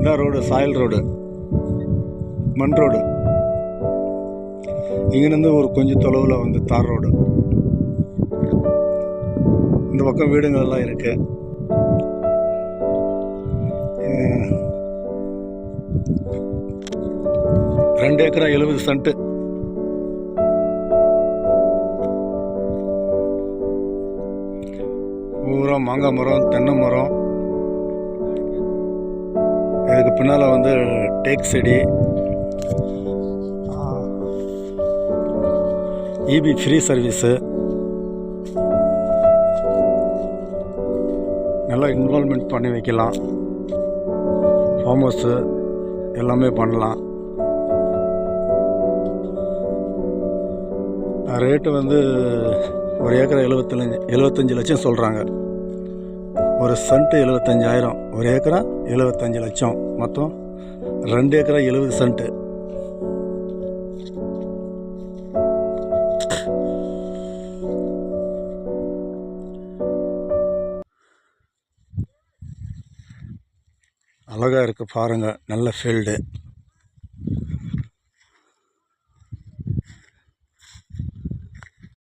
இதான் ரோடு, சாயல் ரோடு, மண் ரோடு. இங்கேருந்து ஒரு கொஞ்சம் தொலைவில் வந்து தார் ரோடு. இந்த பக்கம் வீடுங்கள்லாம் இருக்கு. 2 ஏக்கரா 70 சென்ட்டு. பூரா மாங்காய் மரம், தென்னை மரம். இதுக்கு பின்னால் வந்து டேக் செடி, இபி ஃப்ரீ சர்வீஸு. நல்லா இன்வால்மெண்ட் பண்ணி வைக்கலாம். ஃபார்ம் ஹவுஸு எல்லாமே பண்ணலாம். ரேட்டு வந்து ஒரு ஏக்கரை 75 லட்சம் சொல்கிறாங்க. ஒரு சென்ட்டு 75,000, ஒரு ஏக்கரா 75 லட்சம், மொத்தம் 2 ஏக்கரா 70 சென்ட்டு. அழகாக இருக்குது பாருங்கள், நல்ல ஃபீல்டு.